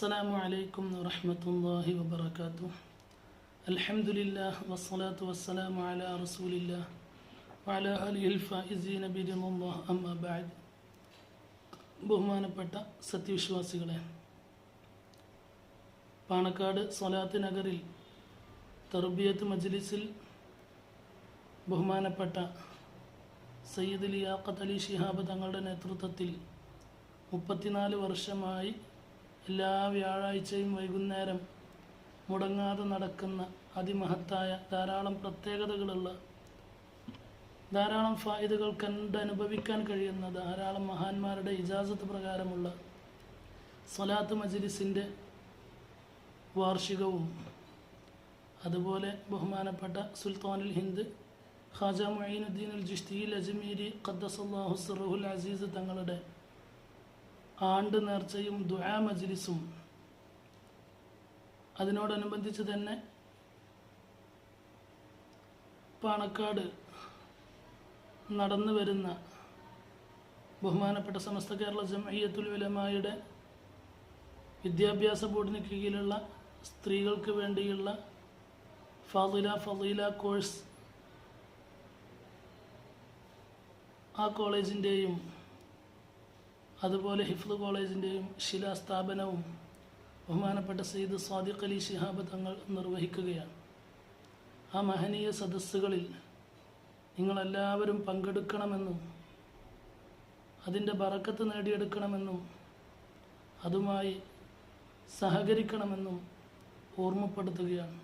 അസ്സലാമു അലൈക്കും വറഹ്മത്തുള്ളാഹി വബറകാതുഹു. അൽഹംദുലില്ലാഹ് വസ്സലാത്തു വസ്സലാമു അലാ റസൂലില്ലാഹ് വഅലാ ആലിഹിൽ ഫായിസീന ബിറിളല്ലാഹ്. അമ്മാ ബഅദ്. ബഹുമാനപ്പെട്ട സത്യവിശ്വാസികളെ, പാണക്കാട് സ്വലാത്ത് നഗറിൽ തർബിയത്ത് മജ്ലിസിൽ ബഹുമാനപ്പെട്ട സയ്യിദ് ലിയാഖത്ത് അലി ശിഹാബ് തങ്ങളുടെ നേതൃത്വത്തിൽ 34 വർഷമായി എല്ലാ വ്യാഴാഴ്ചയും വൈകുന്നേരം മുടങ്ങാതെ നടക്കുന്ന അതിമഹത്തായ ധാരാളം പ്രത്യേകതകളുള്ള, ധാരാളം ഫായിദകൾ കണ്ടനുഭവിക്കാൻ കഴിയുന്ന, ധാരാളം മഹാന്മാരുടെ ഇജാസത്ത് പ്രകാരമുള്ള സ്വലാത്ത് മജ്ലിസിൻ്റെ വാർഷികവും, അതുപോലെ ബഹുമാനപ്പെട്ട സുൽത്താനുൽ ഹിന്ദ് ഖാജ മുഈനുദ്ദീൻ അൽ ചിശ്തിയിൽ അജ്മീരി ഖദ്ദസല്ലാഹു സിർറുൽ അസീസ് തങ്ങളുടെ ആണ്ട് നേർച്ചയും ദുആ മജ്ലിസും, അതിനോടനുബന്ധിച്ച് തന്നെ പാണക്കാട് നടന്നു വരുന്ന ബഹുമാനപ്പെട്ട സമസ്ത കേരള ജംഇയ്യത്തുൽ ഉലമായുടെ വിദ്യാഭ്യാസ ബോർഡിന് കീഴിലുള്ള സ്ത്രീകൾക്ക് വേണ്ടിയുള്ള ഫളീല കോഴ്സ്, ആ കോളേജിൻ്റെയും അതുപോലെ ഹിഫ്ള് കോളേജിൻ്റെയും ശിലാസ്ഥാപനവും ബഹുമാനപ്പെട്ട സയ്യിദ് സ്വാദിഖ് അലി ശിഹാബ് തങ്ങൾ നിർവഹിക്കുകയാണ്. ആ മഹനീയ സദസ്സുകളിൽ നിങ്ങളെല്ലാവരും പങ്കെടുക്കണമെന്നും അതിൻ്റെ ബറക്കത്ത് നേടിയെടുക്കണമെന്നും അതുമായി സഹകരിക്കണമെന്നും ഓർമ്മപ്പെടുത്തുകയാണ്.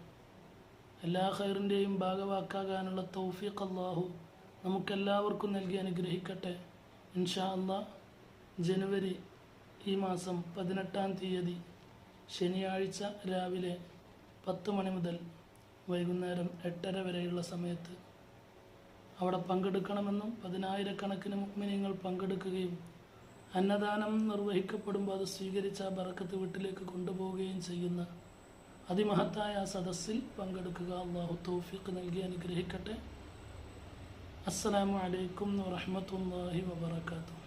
എല്ലാ ഖൈറിൻ്റെയും ഭാഗവാക്കാകാനുള്ള തൗഫീഖ് അല്ലാഹു നമുക്കെല്ലാവർക്കും നൽകി അനുഗ്രഹിക്കട്ടെ. ഇൻഷാ അല്ലാഹ് ജനുവരി ഈ മാസം 18-ാം തീയതി ശനിയാഴ്ച രാവിലെ 10 മണി മുതൽ വൈകുന്നേരം 8:30 വരെയുള്ള സമയത്ത് അവിടെ പങ്കെടുക്കണമെന്നും 10,000-കണക്കിന് മുഅ്മിനീങ്ങൾ പങ്കെടുക്കുകയും അന്നദാനം നിർവഹിക്കപ്പെടുമ്പോൾ അത് സ്വീകരിച്ച ആ ബറക്കത്ത് വീട്ടിലേക്ക് കൊണ്ടുപോവുകയും ചെയ്യുന്ന അതിമഹത്തായ ആ സദസ്സിൽ പങ്കെടുക്കുക. അല്ലാഹു തൗഫീഖ് നൽകി അനുഗ്രഹിക്കട്ടെ. അസ്സലാമു അലൈക്കും വറഹ്മത്തുള്ളാഹി വബറകാതുഹു.